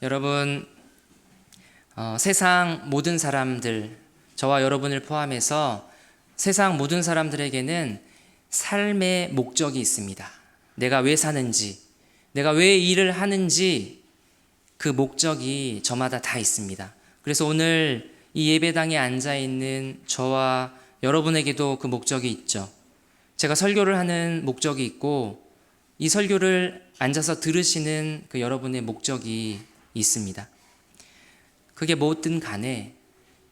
여러분, 세상 모든 사람들, 저와 여러분을 포함해서 세상 모든 사람들에게는 삶의 목적이 있습니다. 내가 왜 사는지, 내가 왜 일을 하는지 그 목적이 저마다 다 있습니다. 그래서 오늘 이 예배당에 앉아있는 저와 여러분에게도 그 목적이 있죠. 제가 설교를 하는 목적이 있고 이 설교를 앉아서 들으시는 그 여러분의 목적이 있습니다. 그게 뭐든 간에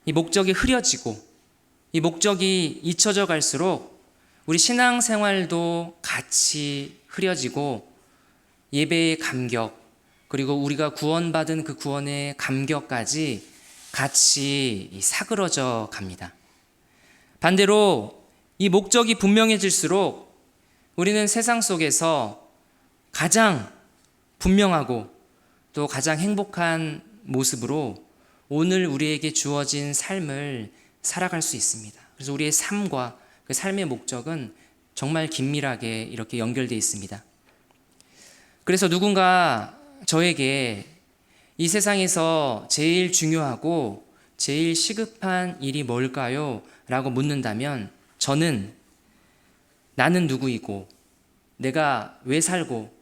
이 목적이 흐려지고 이 목적이 잊혀져 갈수록 우리 신앙생활도 같이 흐려지고 예배의 감격, 그리고 우리가 구원받은 그 구원의 감격까지 같이 사그러져 갑니다. 반대로 이 목적이 분명해질수록 우리는 세상 속에서 가장 분명하고 또 가장 행복한 모습으로 오늘 우리에게 주어진 삶을 살아갈 수 있습니다. 그래서 우리의 삶과 그 삶의 목적은 정말 긴밀하게 이렇게 연결되어 있습니다. 그래서 누군가 저에게 이 세상에서 제일 중요하고 제일 시급한 일이 뭘까요? 라고 묻는다면 저는 나는 누구이고 내가 왜 살고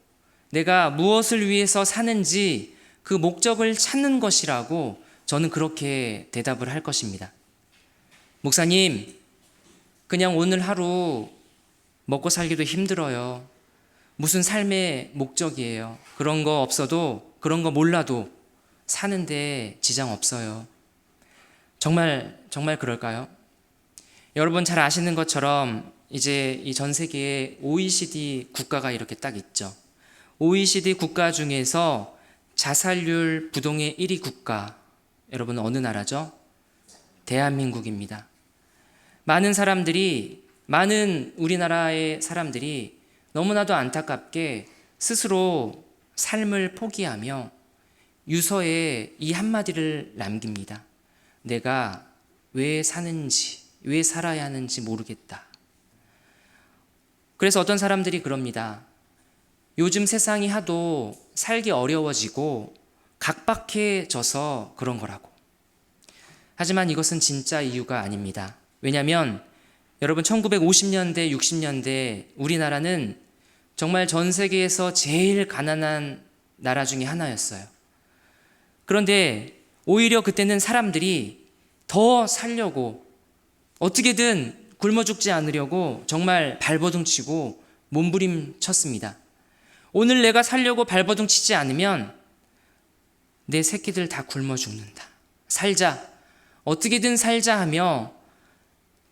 내가 무엇을 위해서 사는지 그 목적을 찾는 것이라고 저는 그렇게 대답을 할 것입니다. 목사님, 그냥 오늘 하루 먹고 살기도 힘들어요. 무슨 삶의 목적이에요? 그런 거 없어도, 그런 거 몰라도 사는데 지장 없어요. 정말 그럴까요? 여러분 잘 아시는 것처럼 이제 이 전 세계에 OECD 국가가 이렇게 딱 있죠. OECD 국가 중에서 자살률 부동의 1위 국가, 여러분 어느 나라죠? 대한민국입니다. 많은 우리나라의 사람들이 너무나도 안타깝게 스스로 삶을 포기하며 유서에 이 한마디를 남깁니다. 내가 왜 사는지, 왜 살아야 하는지 모르겠다. 그래서 어떤 사람들이 그럽니다. 요즘 세상이 하도 살기 어려워지고 각박해져서 그런 거라고. 하지만 이것은 진짜 이유가 아닙니다. 왜냐하면 여러분 1950년대, 60년대 우리나라는 정말 전 세계에서 제일 가난한 나라 중에 하나였어요. 그런데 오히려 그때는 사람들이 더 살려고 어떻게든 굶어 죽지 않으려고 정말 발버둥 치고 몸부림쳤습니다. 오늘 내가 살려고 발버둥 치지 않으면 내 새끼들 다 굶어 죽는다. 살자. 어떻게든 살자 하며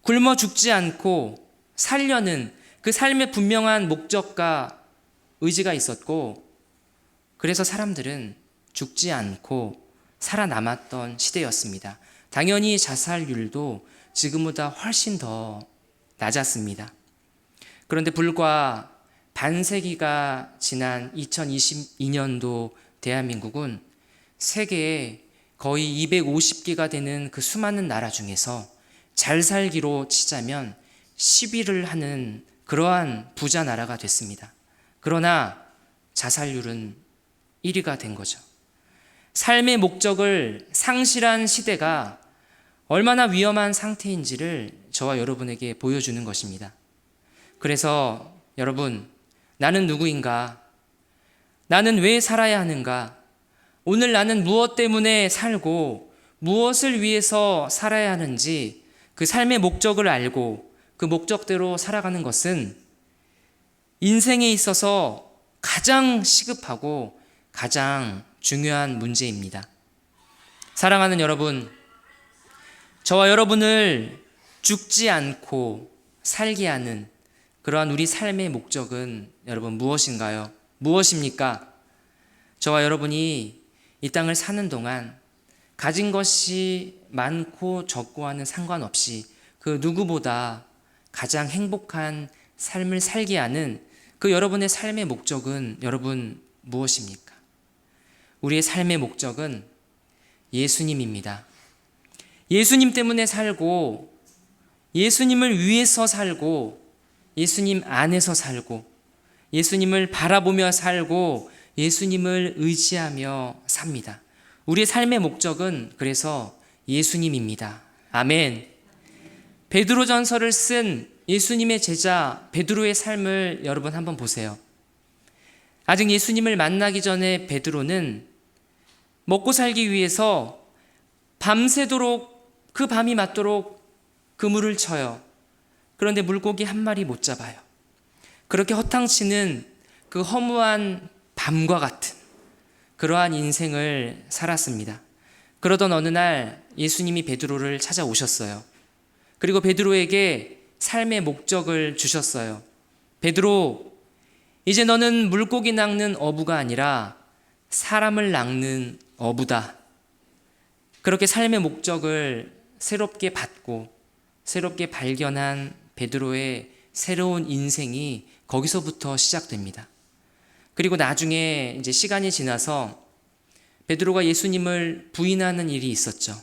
굶어 죽지 않고 살려는 그 삶의 분명한 목적과 의지가 있었고, 그래서 사람들은 죽지 않고 살아남았던 시대였습니다. 당연히 자살률도 지금보다 훨씬 더 낮았습니다. 그런데 불과 반세기가 지난 2022년도 대한민국은 세계에 거의 250개가 되는 그 수많은 나라 중에서 잘 살기로 치자면 10위를 하는 그러한 부자 나라가 됐습니다. 그러나 자살률은 1위가 된 거죠. 삶의 목적을 상실한 시대가 얼마나 위험한 상태인지를 저와 여러분에게 보여주는 것입니다. 그래서 여러분, 나는 누구인가? 나는 왜 살아야 하는가? 오늘 나는 무엇 때문에 살고 무엇을 위해서 살아야 하는지 그 삶의 목적을 알고 그 목적대로 살아가는 것은 인생에 있어서 가장 시급하고 가장 중요한 문제입니다. 사랑하는 여러분, 저와 여러분을 죽지 않고 살게 하는 그러한 우리 삶의 목적은 여러분 무엇인가요? 무엇입니까? 저와 여러분이 이 땅을 사는 동안 가진 것이 많고 적고와는 상관없이 그 누구보다 가장 행복한 삶을 살게 하는 그 여러분의 삶의 목적은 여러분 무엇입니까? 우리의 삶의 목적은 예수님입니다. 예수님 때문에 살고 예수님을 위해서 살고 예수님 안에서 살고 예수님을 바라보며 살고 예수님을 의지하며 삽니다. 우리의 삶의 목적은 그래서 예수님입니다. 아멘. 베드로전서를 쓴 예수님의 제자 베드로의 삶을 여러분 한번 보세요. 아직 예수님을 만나기 전에 베드로는 먹고 살기 위해서 밤새도록 그 밤이 맞도록 그물을 쳐요. 그런데 물고기 한 마리 못 잡아요. 그렇게 허탕치는 그 허무한 밤과 같은 그러한 인생을 살았습니다. 그러던 어느 날 예수님이 베드로를 찾아오셨어요. 그리고 베드로에게 삶의 목적을 주셨어요. 베드로, 이제 너는 물고기 낚는 어부가 아니라 사람을 낚는 어부다. 그렇게 삶의 목적을 새롭게 받고 새롭게 발견한 베드로의 새로운 인생이 거기서부터 시작됩니다. 그리고 나중에 이제 시간이 지나서 베드로가 예수님을 부인하는 일이 있었죠.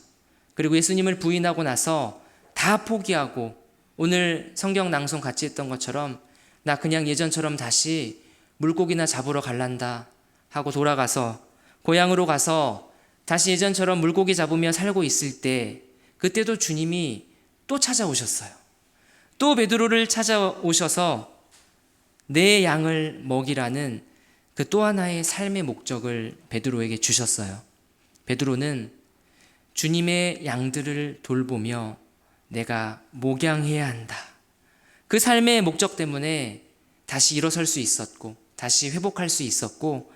그리고 예수님을 부인하고 나서 다 포기하고 오늘 성경 낭송 같이 했던 것처럼 나 그냥 예전처럼 다시 물고기나 잡으러 갈란다 하고 돌아가서 고향으로 가서 다시 예전처럼 물고기 잡으며 살고 있을 때 그때도 주님이 또 찾아오셨어요. 또 베드로를 찾아오셔서 내 양을 먹이라는 그 또 하나의 삶의 목적을 베드로에게 주셨어요. 베드로는 주님의 양들을 돌보며 내가 목양해야 한다. 그 삶의 목적 때문에 다시 일어설 수 있었고 다시 회복할 수 있었고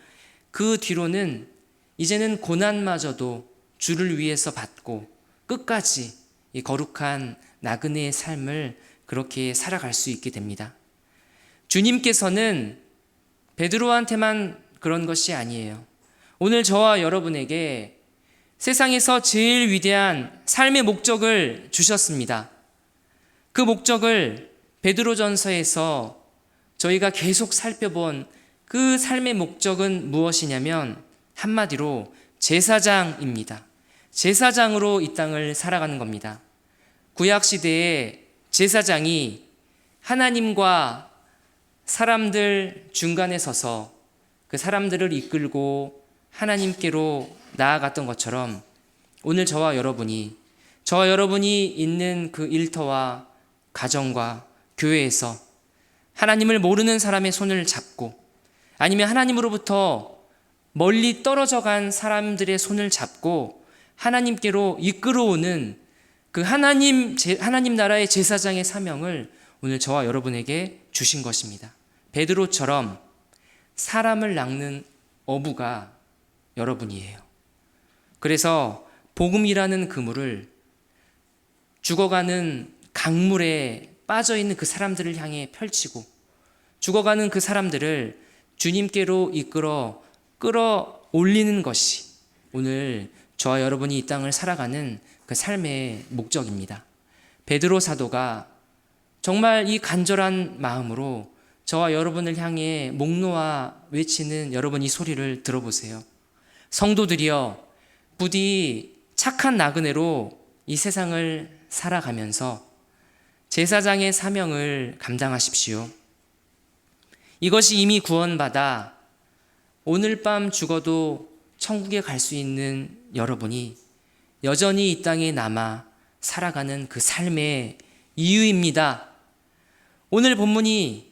그 뒤로는 이제는 고난마저도 주를 위해서 받고 끝까지 이 거룩한 나그네의 삶을 그렇게 살아갈 수 있게 됩니다. 주님께서는 베드로한테만 그런 것이 아니에요. 오늘 저와 여러분에게 세상에서 제일 위대한 삶의 목적을 주셨습니다. 그 목적을 베드로전서에서 저희가 계속 살펴본 그 삶의 목적은 무엇이냐면 한마디로 제사장입니다. 제사장으로 이 땅을 살아가는 겁니다. 구약시대에 제사장이 하나님과 사람들 중간에 서서 그 사람들을 이끌고 하나님께로 나아갔던 것처럼 오늘 저와 여러분이 있는 그 일터와 가정과 교회에서 하나님을 모르는 사람의 손을 잡고 아니면 하나님으로부터 멀리 떨어져 간 사람들의 손을 잡고 하나님께로 이끌어오는 그 하나님 나라의 제사장의 사명을 오늘 저와 여러분에게 주신 것입니다. 베드로처럼 사람을 낚는 어부가 여러분이에요. 그래서 복음이라는 그물을 죽어가는 강물에 빠져있는 그 사람들을 향해 펼치고 죽어가는 그 사람들을 주님께로 이끌어 끌어올리는 것이 오늘 저와 여러분이 이 땅을 살아가는 그 삶의 목적입니다. 베드로 사도가 정말 이 간절한 마음으로 저와 여러분을 향해 목 놓아 외치는 여러분 이 소리를 들어보세요. 성도들이여 부디 착한 나그네로 이 세상을 살아가면서 제사장의 사명을 감당하십시오. 이것이 이미 구원받아 오늘 밤 죽어도 천국에 갈 수 있는 여러분이 여전히 이 땅에 남아 살아가는 그 삶의 이유입니다. 오늘 본문이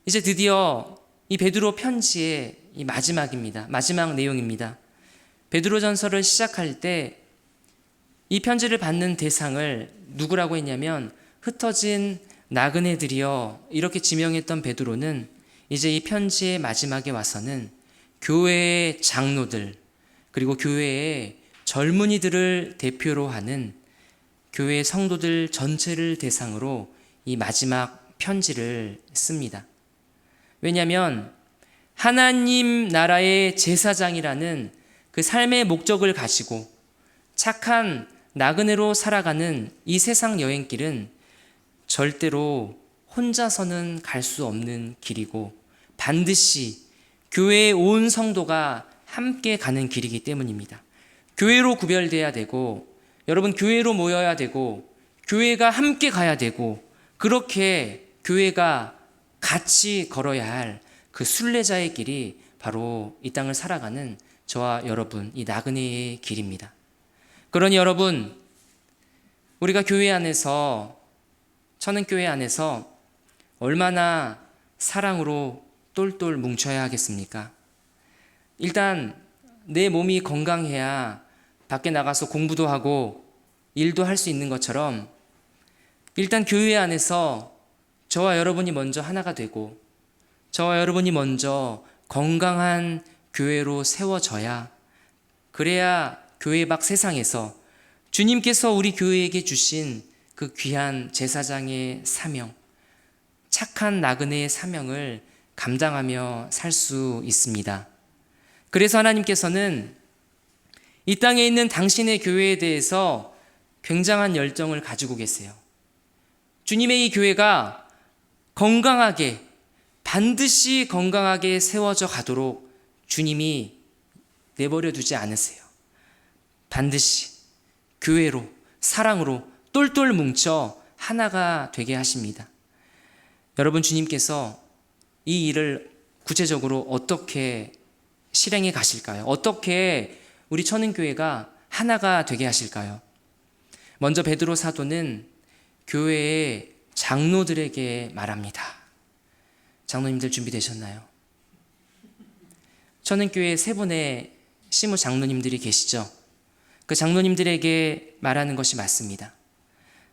이제 드디어 이 베드로 편지의 이 마지막입니다. 마지막 내용입니다. 베드로전서를 시작할 때 이 편지를 받는 대상을 누구라고 했냐면 흩어진 나그네들이여 이렇게 지명했던 베드로는 이제 이 편지의 마지막에 와서는 교회의 장로들 그리고 교회의 젊은이들을 대표로 하는 교회 성도들 전체를 대상으로 이 마지막 편지를 씁니다. 왜냐하면 하나님 나라의 제사장이라는 그 삶의 목적을 가지고 착한 나그네로 살아가는 이 세상 여행길은 절대로 혼자서는 갈 수 없는 길이고 반드시 교회의 온 성도가 함께 가는 길이기 때문입니다. 교회로 구별돼야 되고 여러분 교회로 모여야 되고 교회가 함께 가야 되고 그렇게 교회가 같이 걸어야 할 그 순례자의 길이 바로 이 땅을 살아가는 저와 여러분 이 나그네의 길입니다. 그러니 여러분, 우리가 교회 안에서, 천은교회 안에서 얼마나 사랑으로 똘똘 뭉쳐야 하겠습니까? 일단 내 몸이 건강해야 밖에 나가서 공부도 하고 일도 할 수 있는 것처럼, 일단 교회 안에서 저와 여러분이 먼저 하나가 되고 저와 여러분이 먼저 건강한 교회로 세워져야, 그래야 교회 밖 세상에서 주님께서 우리 교회에게 주신 그 귀한 제사장의 사명, 착한 나그네의 사명을 감당하며 살 수 있습니다. 그래서 하나님께서는 이 땅에 있는 당신의 교회에 대해서 굉장한 열정을 가지고 계세요. 주님의 이 교회가 건강하게, 반드시 건강하게 세워져 가도록 주님이 내버려 두지 않으세요. 반드시 교회로, 사랑으로 똘똘 뭉쳐 하나가 되게 하십니다. 여러분, 주님께서 이 일을 구체적으로 어떻게 실행해 가실까요? 어떻게 우리 천은교회가 하나가 되게 하실까요? 먼저 베드로 사도는 교회의 장로들에게 말합니다. 장로님들 준비되셨나요? 천은교회 세 분의 시무 장로님들이 계시죠? 그 장로님들에게 말하는 것이 맞습니다.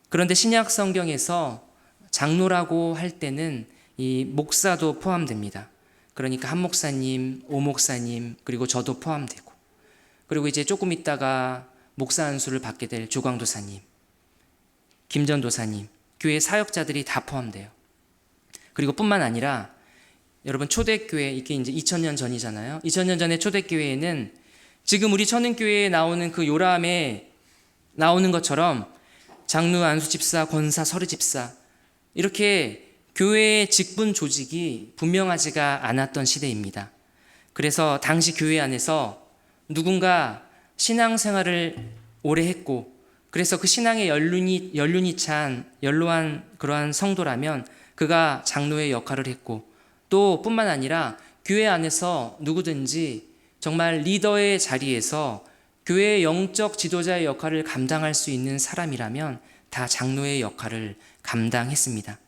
그런데 신약 성경에서 장로라고 할 때는 이 목사도 포함됩니다. 그러니까 한 목사님, 오 목사님, 그리고 저도 포함되고, 그리고 이제 조금 있다가 목사 안수를 받게 될 조광도사님, 김전도사님, 교회 사역자들이 다 포함돼요. 그리고 뿐만 아니라 여러분, 초대교회, 이게 이제 2000년 전이잖아요. 2000년 전에 초대교회에는 지금 우리 천은교회에 나오는 그 요람에 나오는 것처럼 장로, 안수집사, 권사, 서류집사, 이렇게 교회의 직분 조직이 분명하지가 않았던 시대입니다. 그래서 당시 교회 안에서 누군가 신앙생활을 오래 했고, 그래서 그 신앙에 연륜이 찬 연로한 그러한 성도라면 그가 장로의 역할을 했고, 또 뿐만 아니라 교회 안에서 누구든지 정말 리더의 자리에서 교회의 영적 지도자의 역할을 감당할 수 있는 사람이라면 다 장로의 역할을 감당했습니다.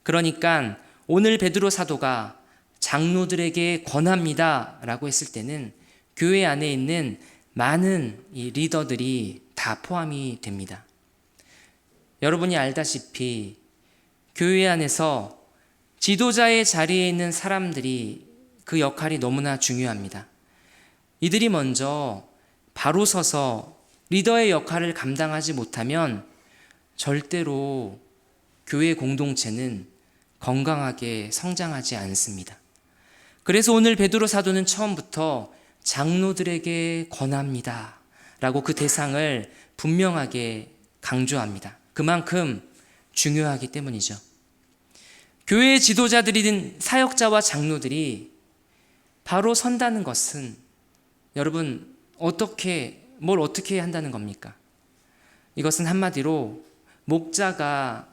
그러니까 오늘 베드로 사도가 장로들에게 권합니다 라고 했을 때는 교회 안에 있는 많은 이 리더들이 다 포함이 됩니다. 여러분이 알다시피 교회 안에서 지도자의 자리에 있는 사람들이, 그 역할이 너무나 중요합니다. 이들이 먼저 바로 서서 리더의 역할을 감당하지 못하면 절대로 교회 공동체는 건강하게 성장하지 않습니다. 그래서 오늘 베드로 사도는 처음부터 장로들에게 권합니다 라고 그 대상을 분명하게 강조합니다. 그만큼 중요하기 때문이죠. 교회의 지도자들인 사역자와 장로들이 바로 선다는 것은 여러분, 뭘 어떻게 한다는 겁니까? 이것은 한마디로 목자가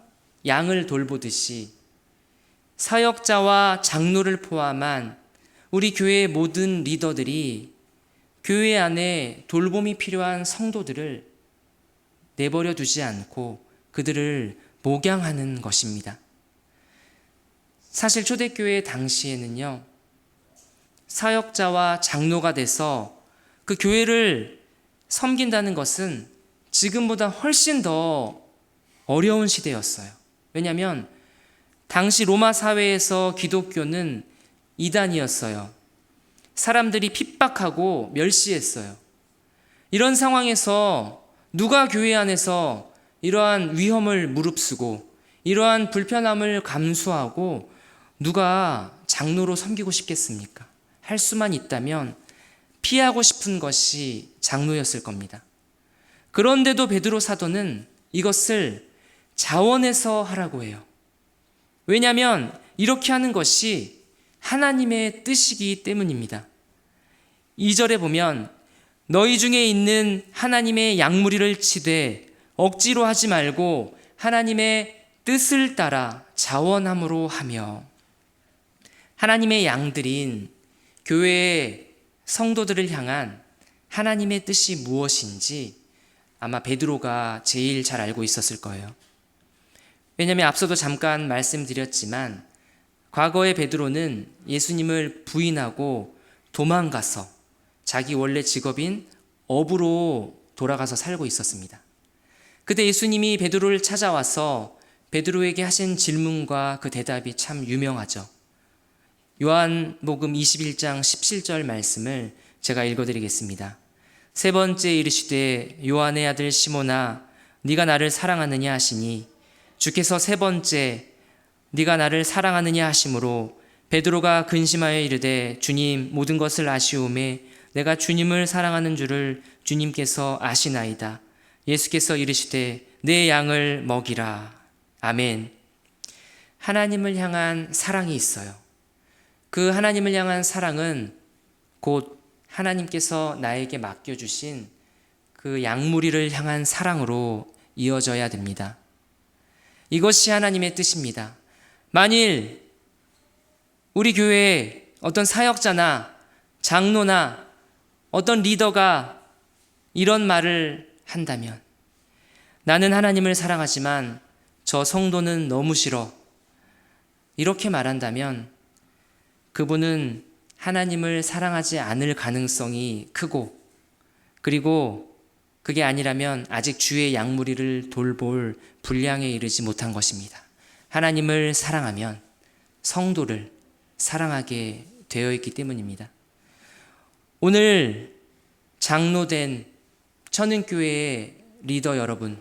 양을 돌보듯이 사역자와 장로를 포함한 우리 교회의 모든 리더들이 교회 안에 돌봄이 필요한 성도들을 내버려 두지 않고 그들을 목양하는 것입니다. 사실 초대교회 당시에는요, 사역자와 장로가 돼서 그 교회를 섬긴다는 것은 지금보다 훨씬 더 어려운 시대였어요. 왜냐하면 당시 로마 사회에서 기독교는 이단이었어요. 사람들이 핍박하고 멸시했어요. 이런 상황에서 누가 교회 안에서 이러한 위험을 무릅쓰고 이러한 불편함을 감수하고 누가 장로로 섬기고 싶겠습니까? 할 수만 있다면 피하고 싶은 것이 장로였을 겁니다. 그런데도 베드로 사도는 이것을 자원해서 하라고 해요. 왜냐하면 이렇게 하는 것이 하나님의 뜻이기 때문입니다. 2절에 보면 너희 중에 있는 하나님의 양무리를 치되 억지로 하지 말고 하나님의 뜻을 따라 자원함으로 하며, 하나님의 양들인 교회의 성도들을 향한 하나님의 뜻이 무엇인지 아마 베드로가 제일 잘 알고 있었을 거예요. 왜냐하면 앞서도 잠깐 말씀드렸지만 과거의 베드로는 예수님을 부인하고 도망가서 자기 원래 직업인 어부로 돌아가서 살고 있었습니다. 그때 예수님이 베드로를 찾아와서 베드로에게 하신 질문과 그 대답이 참 유명하죠. 요한복음 21장 17절 말씀을 제가 읽어드리겠습니다. 세 번째 이르시되 요한의 아들 시몬아 네가 나를 사랑하느냐 하시니 주께서 세 번째 네가 나를 사랑하느냐 하심으로 베드로가 근심하여 이르되 주님 모든 것을 아시오매 내가 주님을 사랑하는 줄을 주님께서 아시나이다. 예수께서 이르시되 내 양을 먹이라. 아멘. 하나님을 향한 사랑이 있어요. 그 하나님을 향한 사랑은 곧 하나님께서 나에게 맡겨주신 그 양무리를 향한 사랑으로 이어져야 됩니다. 이것이 하나님의 뜻입니다. 만일 우리 교회에 어떤 사역자나 장로나 어떤 리더가 이런 말을 한다면 나는 하나님을 사랑하지만 저 성도는 너무 싫어. 이렇게 말한다면 그분은 하나님을 사랑하지 않을 가능성이 크고 그리고 그게 아니라면 아직 주의 양무리를 돌볼 분량에 이르지 못한 것입니다. 하나님을 사랑하면 성도를 사랑하게 되어 있기 때문입니다. 오늘 장로된 천은교회의 리더 여러분,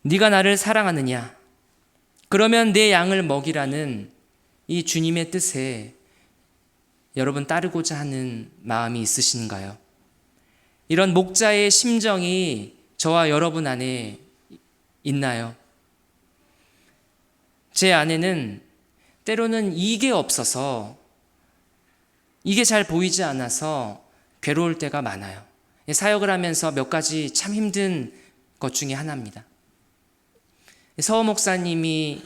네가 나를 사랑하느냐? 그러면 내 양을 먹이라는 이 주님의 뜻에 여러분 따르고자 하는 마음이 있으신가요? 이런 목자의 심정이 저와 여러분 안에 있나요? 제 안에는 때로는 이게 없어서 이게 잘 보이지 않아서 괴로울 때가 많아요. 사역을 하면서 몇 가지 참 힘든 것 중에 하나입니다. 서호 목사님이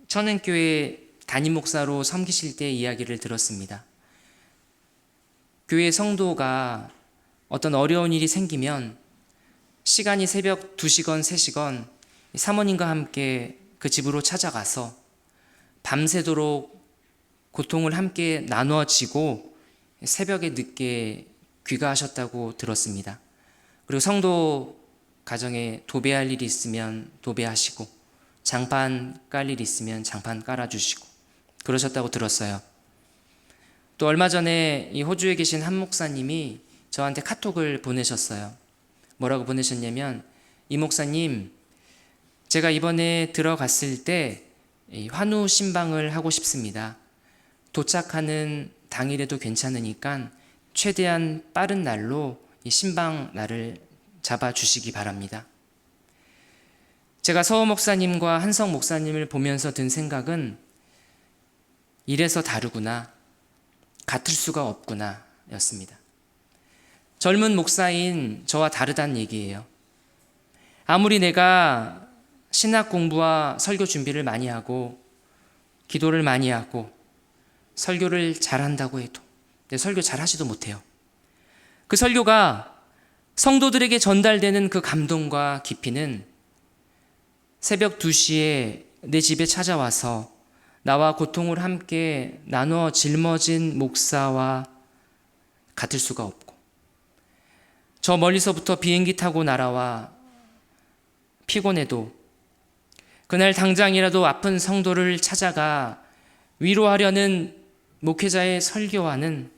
천은교회 담임 목사로 섬기실 때 이야기를 들었습니다. 교회 성도가 어떤 어려운 일이 생기면 시간이 새벽 2시건 3시건 사모님과 함께 그 집으로 찾아가서 밤새도록 고통을 함께 나누어지고 새벽에 늦게 귀가하셨다고 들었습니다. 그리고 성도 가정에 도배할 일이 있으면 도배하시고 장판 깔 일이 있으면 장판 깔아주시고 그러셨다고 들었어요. 또 얼마 전에 이 호주에 계신 한 목사님이 저한테 카톡을 보내셨어요. 뭐라고 보내셨냐면 이 목사님 제가 이번에 들어갔을 때 환우 신방을 하고 싶습니다. 도착하는 당일에도 괜찮으니까 최대한 빠른 날로 이 신방 날을 잡아주시기 바랍니다. 제가 서호 목사님과 한성 목사님을 보면서 든 생각은 이래서 다르구나, 같을 수가 없구나 였습니다. 젊은 목사인 저와 다르다는 얘기예요. 아무리 내가 신학 공부와 설교 준비를 많이 하고 기도를 많이 하고 설교를 잘한다고 해도 내 설교 잘하지도 못해요. 그 설교가 성도들에게 전달되는 그 감동과 깊이는 새벽 2시에 내 집에 찾아와서 나와 고통을 함께 나누어 짊어진 목사와 같을 수가 없고 저 멀리서부터 비행기 타고 날아와 피곤해도 그날 당장이라도 아픈 성도를 찾아가 위로하려는 목회자의 설교와는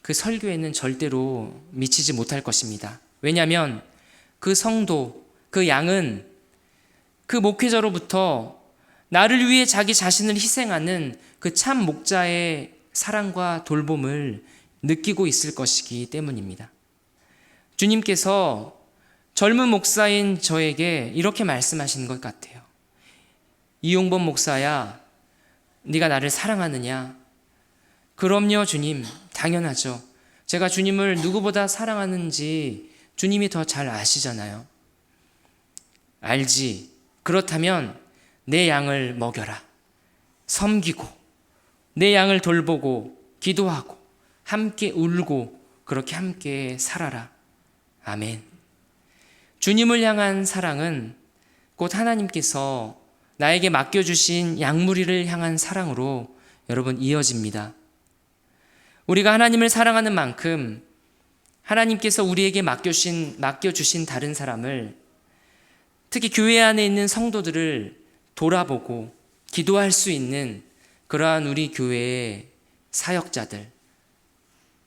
그 설교에는 절대로 미치지 못할 것입니다. 왜냐하면 그 성도, 그 양은 그 목회자로부터 나를 위해 자기 자신을 희생하는 그 참 목자의 사랑과 돌봄을 느끼고 있을 것이기 때문입니다. 주님께서 젊은 목사인 저에게 이렇게 말씀하시는 것 같아요. 이용범 목사야, 네가 나를 사랑하느냐? 그럼요, 주님. 당연하죠. 제가 주님을 누구보다 사랑하는지 주님이 더 잘 아시잖아요. 알지. 그렇다면 내 양을 먹여라. 섬기고 내 양을 돌보고 기도하고 함께 울고 그렇게 함께 살아라. 아멘. 주님을 향한 사랑은 곧 하나님께서 나에게 맡겨주신 양무리를 향한 사랑으로 여러분 이어집니다. 우리가 하나님을 사랑하는 만큼 하나님께서 우리에게 맡겨주신 다른 사람을, 특히 교회 안에 있는 성도들을 돌아보고 기도할 수 있는 그러한 우리 교회의 사역자들,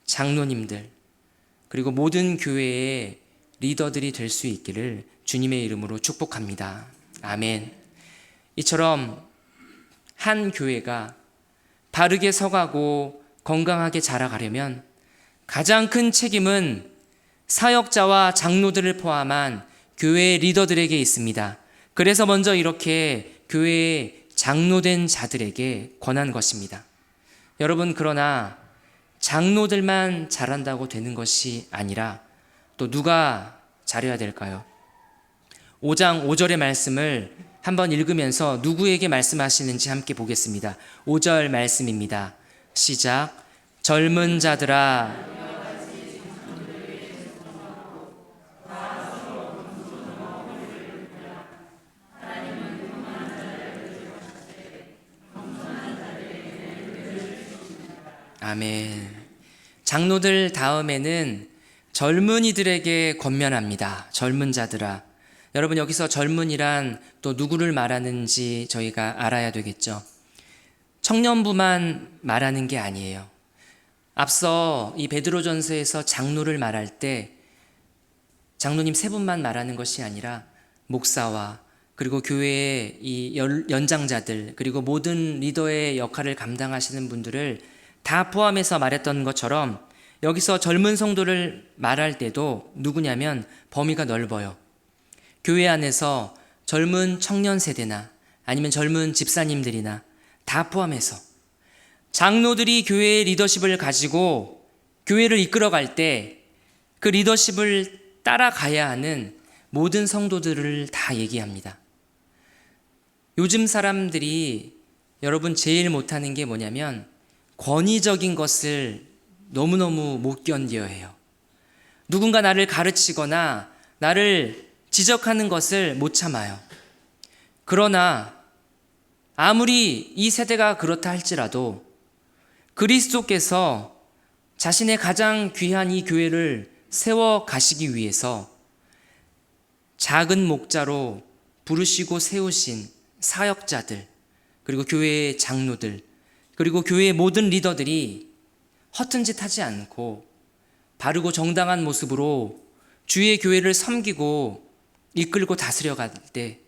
장로님들, 그리고 모든 교회의 리더들이 될 수 있기를 주님의 이름으로 축복합니다. 아멘. 이처럼 한 교회가 바르게 서가고 건강하게 자라가려면 가장 큰 책임은 사역자와 장로들을 포함한 교회의 리더들에게 있습니다. 그래서 먼저 이렇게 교회의 장로된 자들에게 권한 것입니다. 여러분, 그러나 장로들만 잘한다고 되는 것이 아니라 또 누가 잘해야 될까요? 5장 5절의 말씀을 한번 읽으면서 누구에게 말씀하시는지 함께 보겠습니다. 5절 말씀입니다. 시작. 젊은 자들아, 아멘. 장로들 다음에는 젊은이들에게 권면합니다. 젊은 자들아. 여러분, 여기서 젊은이란 또 누구를 말하는지 저희가 알아야 되겠죠. 청년부만 말하는 게 아니에요. 앞서 이 베드로전서에서 장로를 말할 때 장로님 세 분만 말하는 것이 아니라 목사와 그리고 교회의 이 연장자들, 그리고 모든 리더의 역할을 감당하시는 분들을 다 포함해서 말했던 것처럼 여기서 젊은 성도를 말할 때도 누구냐면 범위가 넓어요. 교회 안에서 젊은 청년 세대나 아니면 젊은 집사님들이나 다 포함해서 장로들이 교회의 리더십을 가지고 교회를 이끌어갈 때 그 리더십을 따라가야 하는 모든 성도들을 다 얘기합니다. 요즘 사람들이 여러분 제일 못하는 게 뭐냐면 권위적인 것을 너무너무 못 견뎌 해요. 누군가 나를 가르치거나 나를 지적하는 것을 못 참아요. 그러나 아무리 이 세대가 그렇다 할지라도 그리스도께서 자신의 가장 귀한 이 교회를 세워 가시기 위해서 작은 목자로 부르시고 세우신 사역자들, 그리고 교회의 장로들, 그리고 교회의 모든 리더들이 허튼 짓 하지 않고 바르고 정당한 모습으로 주의 교회를 섬기고 이끌고 다스려갈 때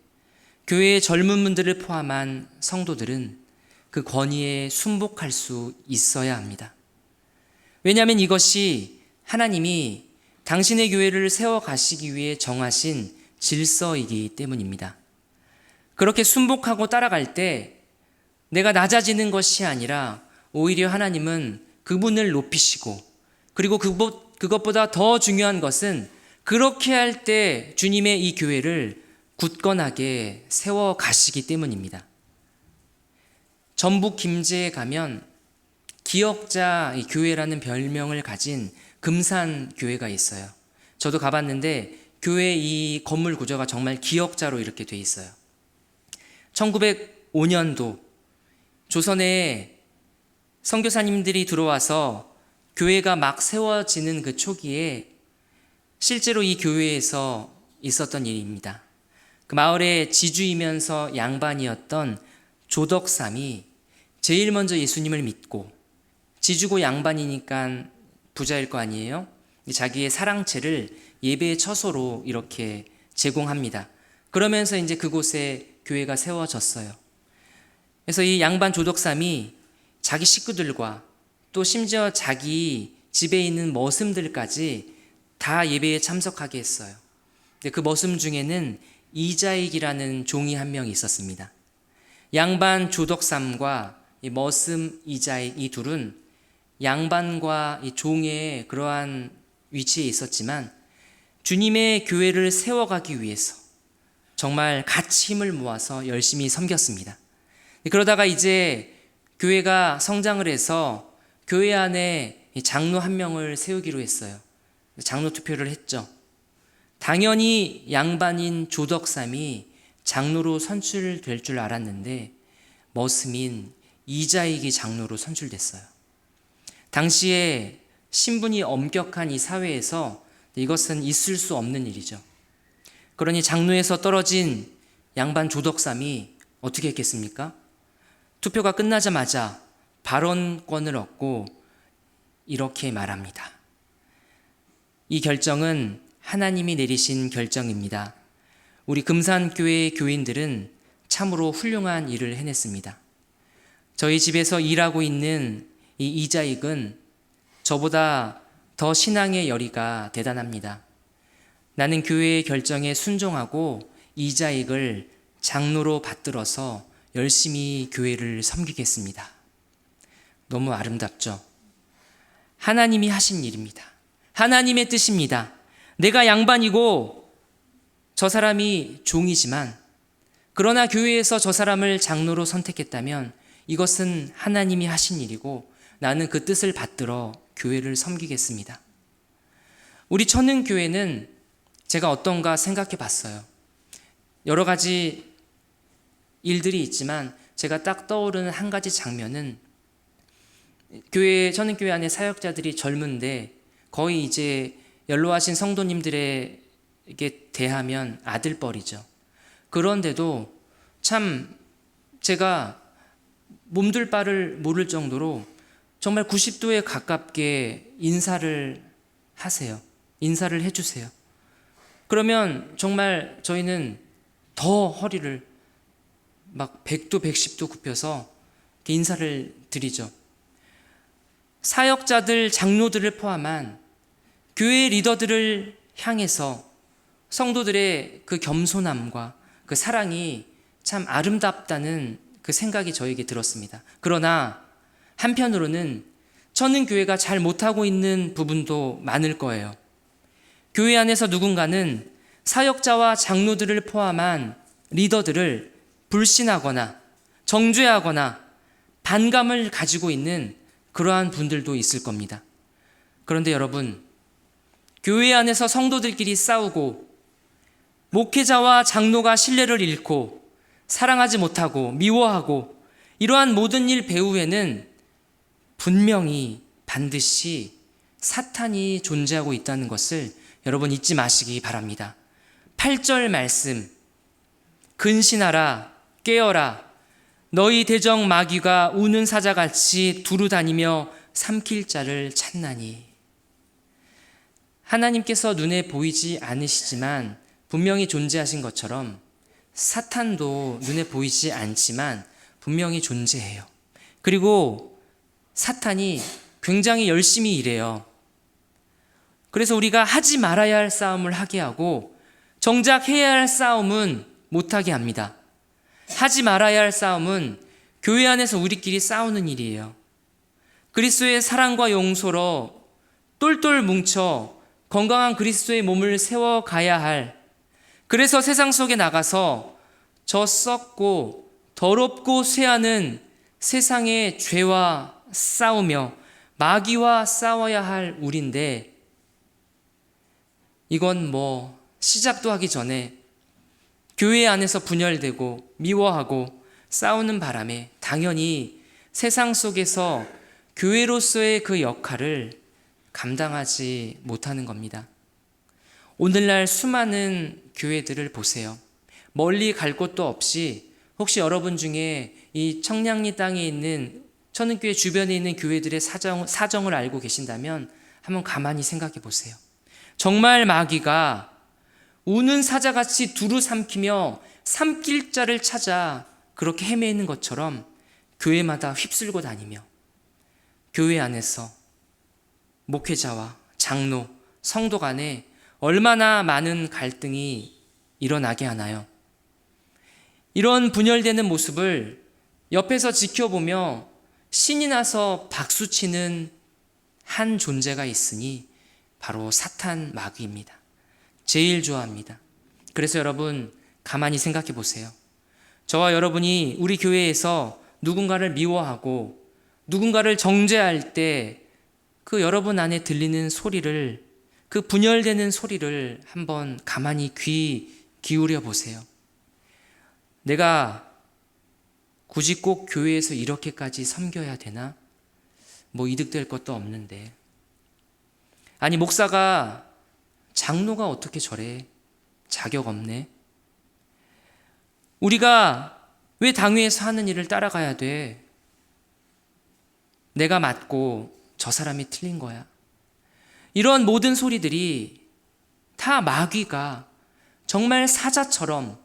교회의 젊은 분들을 포함한 성도들은 그 권위에 순복할 수 있어야 합니다. 왜냐하면 이것이 하나님이 당신의 교회를 세워가시기 위해 정하신 질서이기 때문입니다. 그렇게 순복하고 따라갈 때 내가 낮아지는 것이 아니라 오히려 하나님은 그분을 높이시고, 그리고 그것보다 더 중요한 것은 그렇게 할 때 주님의 이 교회를 굳건하게 세워 가시기 때문입니다. 전북 김제에 가면 기역자 교회라는 별명을 가진 금산 교회가 있어요. 저도 가봤는데 교회 이 건물 구조가 정말 기역자로 이렇게 돼 있어요. 1905년도 조선에 선교사님들이 들어와서 교회가 막 세워지는 그 초기에 실제로 이 교회에서 있었던 일입니다. 그 마을의 지주이면서 양반이었던 조덕삼이 제일 먼저 예수님을 믿고, 지주고 양반이니까 부자일 거 아니에요? 자기의 사랑채를 예배의 처소로 이렇게 제공합니다. 그러면서 이제 그곳에 교회가 세워졌어요. 그래서 이 양반 조덕삼이 자기 식구들과 또 심지어 자기 집에 있는 머슴들까지 다 예배에 참석하게 했어요. 근데 그 머슴 중에는 이자익이라는 종이 한 명 있었습니다. 양반 조덕삼과 이 머슴 이자익, 이 둘은 양반과 이 종의 그러한 위치에 있었지만 주님의 교회를 세워가기 위해서 정말 같이 힘을 모아서 열심히 섬겼습니다. 그러다가 이제 교회가 성장을 해서 교회 안에 이 장로 한 명을 세우기로 했어요. 장로 투표를 했죠. 당연히 양반인 조덕삼이 장로로 선출될 줄 알았는데 머슴인 이자익이 장로로 선출됐어요. 당시에 신분이 엄격한 이 사회에서 이것은 있을 수 없는 일이죠. 그러니 장로에서 떨어진 양반 조덕삼이 어떻게 했겠습니까? 투표가 끝나자마자 발언권을 얻고 이렇게 말합니다. 이 결정은 하나님이 내리신 결정입니다. 우리 금산교회 교인들은 참으로 훌륭한 일을 해냈습니다. 저희 집에서 일하고 있는 이 이자익은 저보다 더 신앙의 열의가 대단합니다. 나는 교회의 결정에 순종하고 이자익을 장로로 받들어서 열심히 교회를 섬기겠습니다. 너무 아름답죠? 하나님이 하신 일입니다. 하나님의 뜻입니다. 내가 양반이고 저 사람이 종이지만 그러나 교회에서 저 사람을 장로로 선택했다면 이것은 하나님이 하신 일이고 나는 그 뜻을 받들어 교회를 섬기겠습니다. 우리 천흥교회는 제가 어떤가 생각해 봤어요. 여러 가지 일들이 있지만 제가 딱 떠오르는 한 가지 장면은 천흥교회 안에 사역자들이 젊은데 거의 이제 연로하신 성도님들에게 대하면 아들뻘이죠. 그런데도 참 제가 몸둘 바를 모를 정도로 정말 90도에 가깝게 인사를 하세요. 인사를 해주세요. 그러면 정말 저희는 더 허리를 막 100도 110도 굽혀서 인사를 드리죠. 사역자들, 장로들을 포함한 교회 리더들을 향해서 성도들의 그 겸손함과 그 사랑이 참 아름답다는 그 생각이 저에게 들었습니다. 그러나 한편으로는 천흥교회가 잘 못하고 있는 부분도 많을 거예요. 교회 안에서 누군가는 사역자와 장로들을 포함한 리더들을 불신하거나 정죄하거나 반감을 가지고 있는 그러한 분들도 있을 겁니다. 그런데 여러분, 교회 안에서 성도들끼리 싸우고 목회자와 장로가 신뢰를 잃고 사랑하지 못하고 미워하고 이러한 모든 일 배후에는 분명히 반드시 사탄이 존재하고 있다는 것을 여러분 잊지 마시기 바랍니다. 8절 말씀, 근신하라 깨어라 너희 대적 마귀가 우는 사자같이 두루 다니며 삼킬 자를 찾나니. 하나님께서 눈에 보이지 않으시지만 분명히 존재하신 것처럼 사탄도 눈에 보이지 않지만 분명히 존재해요. 그리고 사탄이 굉장히 열심히 일해요. 그래서 우리가 하지 말아야 할 싸움을 하게 하고 정작 해야 할 싸움은 못하게 합니다. 하지 말아야 할 싸움은 교회 안에서 우리끼리 싸우는 일이에요. 그리스도의 사랑과 용서로 똘똘 뭉쳐 건강한 그리스도의 몸을 세워가야 할, 그래서 세상 속에 나가서 저 썩고 더럽고 쇠하는 세상의 죄와 싸우며 마귀와 싸워야 할 우리인데 이건 시작도 하기 전에 교회 안에서 분열되고 미워하고 싸우는 바람에 당연히 세상 속에서 교회로서의 그 역할을 감당하지 못하는 겁니다. 오늘날 수많은 교회들을 보세요. 멀리 갈 곳도 없이 혹시 여러분 중에 이 청량리 땅에 있는 천흥교회 주변에 있는 교회들의 사정을 알고 계신다면 한번 가만히 생각해 보세요. 정말 마귀가 우는 사자같이 두루 삼키며 삼킬 자를 찾아 그렇게 헤매는 것처럼 교회마다 휩쓸고 다니며 교회 안에서 목회자와 장로, 성도 간에 얼마나 많은 갈등이 일어나게 하나요? 이런 분열되는 모습을 옆에서 지켜보며 신이 나서 박수치는 한 존재가 있으니 바로 사탄 마귀입니다. 제일 좋아합니다. 그래서 여러분 가만히 생각해 보세요. 저와 여러분이 우리 교회에서 누군가를 미워하고 누군가를 정죄할 때 그 여러분 안에 들리는 소리를, 그 분열되는 소리를 한번 가만히 귀 기울여 보세요. 내가 굳이 꼭 교회에서 이렇게까지 섬겨야 되나? 뭐 이득될 것도 없는데. 아니, 목사가, 장로가 어떻게 저래? 자격 없네. 우리가 왜 당회에서 하는 일을 따라가야 돼? 내가 맞고 저 사람이 틀린 거야. 이런 모든 소리들이 다 마귀가 정말 사자처럼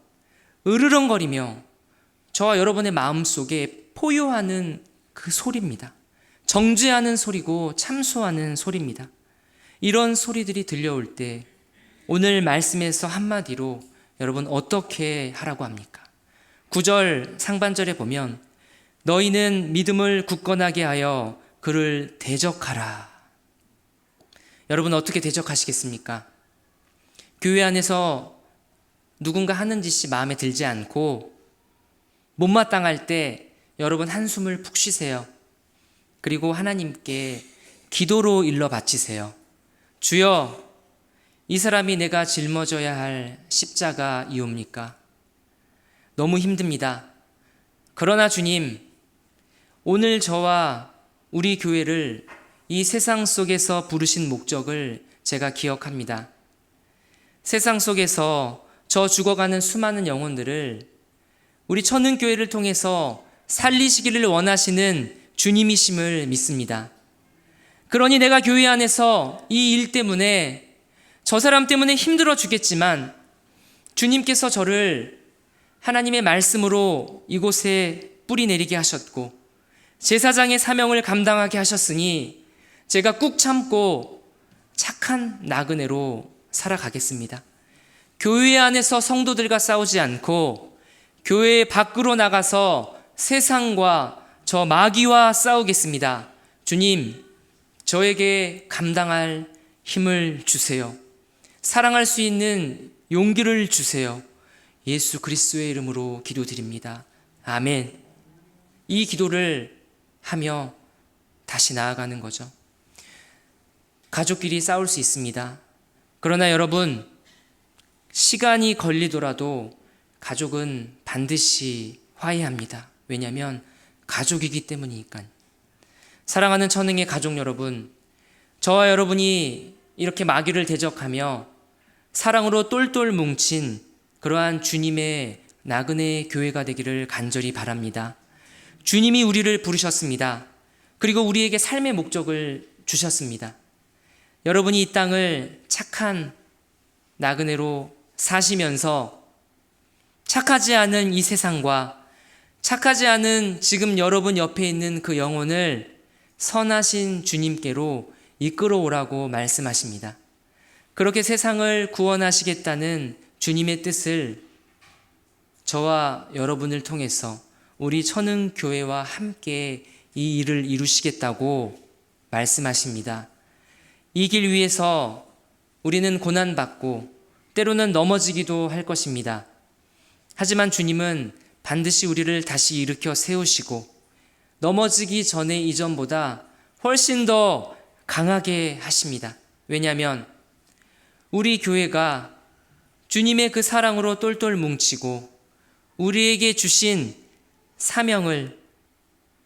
으르렁거리며 저와 여러분의 마음속에 포효하는 그 소리입니다. 정죄하는 소리고 참소하는 소리입니다. 이런 소리들이 들려올 때 오늘 말씀에서 한마디로 여러분 어떻게 하라고 합니까? 9절 상반절에 보면 너희는 믿음을 굳건하게 하여 그를 대적하라. 여러분 어떻게 대적하시겠습니까? 교회 안에서 누군가 하는 짓이 마음에 들지 않고 못마땅할 때 여러분 한숨을 푹 쉬세요. 그리고 하나님께 기도로 일러 바치세요. 주여, 이 사람이 내가 짊어져야 할 십자가이옵니까? 너무 힘듭니다. 그러나 주님, 오늘 저와 우리 교회를 이 세상 속에서 부르신 목적을 제가 기억합니다. 세상 속에서 저 죽어가는 수많은 영혼들을 우리 천은교회를 통해서 살리시기를 원하시는 주님이심을 믿습니다. 그러니 내가 교회 안에서 이 일 때문에 저 사람 때문에 힘들어 주겠지만 주님께서 저를 하나님의 말씀으로 이곳에 뿌리 내리게 하셨고 제사장의 사명을 감당하게 하셨으니 제가 꾹 참고 착한 나그네로 살아가겠습니다. 교회 안에서 성도들과 싸우지 않고 교회 밖으로 나가서 세상과 저 마귀와 싸우겠습니다. 주님, 저에게 감당할 힘을 주세요. 사랑할 수 있는 용기를 주세요. 예수 그리스도의 이름으로 기도드립니다. 아멘. 이 기도를 하며 다시 나아가는 거죠. 가족끼리 싸울 수 있습니다. 그러나 여러분, 시간이 걸리더라도 가족은 반드시 화해합니다. 왜냐하면 가족이기 때문이니까요. 사랑하는 천흥의 가족 여러분, 저와 여러분이 이렇게 마귀를 대적하며 사랑으로 똘똘 뭉친 그러한 주님의 나그네 교회가 되기를 간절히 바랍니다. 주님이 우리를 부르셨습니다. 그리고 우리에게 삶의 목적을 주셨습니다. 여러분이 이 땅을 착한 나그네로 사시면서 착하지 않은 이 세상과 착하지 않은 지금 여러분 옆에 있는 그 영혼을 선하신 주님께로 이끌어오라고 말씀하십니다. 그렇게 세상을 구원하시겠다는 주님의 뜻을 저와 여러분을 통해서 우리 천흥교회와 함께 이 일을 이루시겠다고 말씀하십니다. 이 길 위에서 우리는 고난받고 때로는 넘어지기도 할 것입니다. 하지만 주님은 반드시 우리를 다시 일으켜 세우시고 넘어지기 전에 이전보다 훨씬 더 강하게 하십니다. 왜냐하면 우리 교회가 주님의 그 사랑으로 똘똘 뭉치고 우리에게 주신 사명을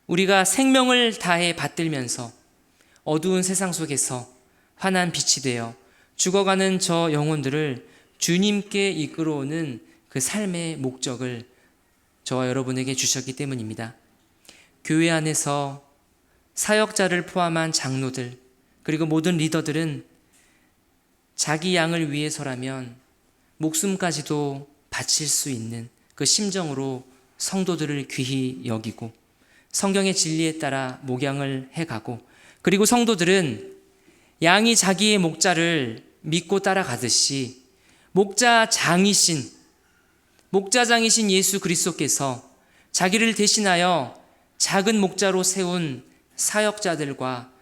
우리가 생명을 다해 받들면서 어두운 세상 속에서 환한 빛이 되어 죽어가는 저 영혼들을 주님께 이끌어오는 그 삶의 목적을 저와 여러분에게 주셨기 때문입니다. 교회 안에서 사역자를 포함한 장로들 그리고 모든 리더들은 자기 양을 위해서라면 목숨까지도 바칠 수 있는 그 심정으로 성도들을 귀히 여기고 성경의 진리에 따라 목양을 해가고 그리고 성도들은 양이 자기의 목자를 믿고 따라가듯이 목자장이신 예수 그리스도께서 자기를 대신하여 작은 목자로 세운 사역자들과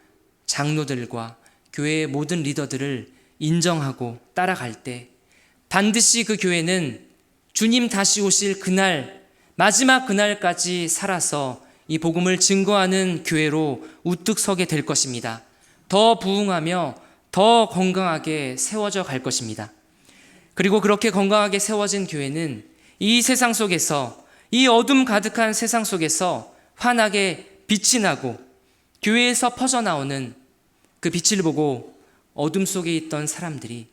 장로들과 교회의 모든 리더들을 인정하고 따라갈 때 반드시 그 교회는 주님 다시 오실 그날 마지막 그날까지 살아서 이 복음을 증거하는 교회로 우뚝 서게 될 것입니다. 더 부흥하며 더 건강하게 세워져 갈 것입니다. 그리고 그렇게 건강하게 세워진 교회는 이 세상 속에서, 이 어둠 가득한 세상 속에서 환하게 빛이 나고 교회에서 퍼져나오는 그 빛을 보고 어둠 속에 있던 사람들이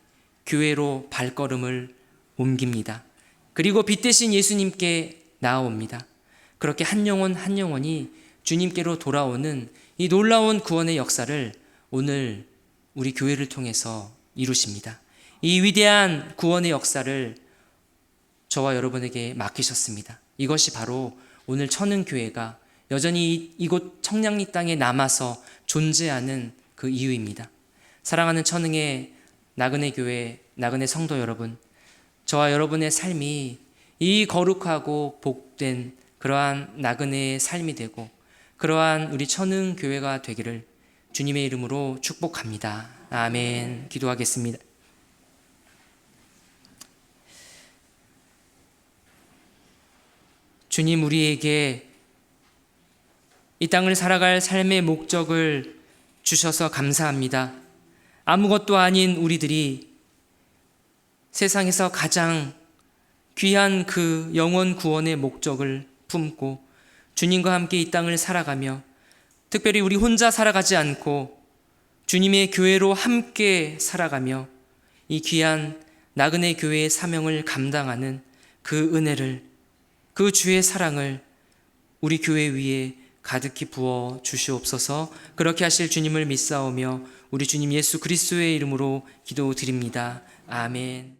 교회로 발걸음을 옮깁니다. 그리고 빛 대신 예수님께 나아옵니다. 그렇게 한 영혼 한 영혼이 주님께로 돌아오는 이 놀라운 구원의 역사를 오늘 우리 교회를 통해서 이루십니다. 이 위대한 구원의 역사를 저와 여러분에게 맡기셨습니다. 이것이 바로 오늘 천은교회가 여전히 이곳 청량리 땅에 남아서 존재하는 그 이유입니다. 사랑하는 천흥의 나그네 교회, 나그네 성도 여러분, 저와 여러분의 삶이 이 거룩하고 복된 그러한 나그네의 삶이 되고 그러한 우리 천흥교회가 되기를 주님의 이름으로 축복합니다. 아멘. 기도하겠습니다. 주님, 우리에게 이 땅을 살아갈 삶의 목적을 주셔서 감사합니다. 아무것도 아닌 우리들이 세상에서 가장 귀한 그 영원 구원의 목적을 품고 주님과 함께 이 땅을 살아가며, 특별히 우리 혼자 살아가지 않고 주님의 교회로 함께 살아가며 이 귀한 나그네 교회의 사명을 감당하는 그 은혜를, 그 주의 사랑을 우리 교회 위에 가득히 부어 주시옵소서. 그렇게 하실 주님을 믿사오며 우리 주님 예수 그리스도의 이름으로 기도드립니다. 아멘.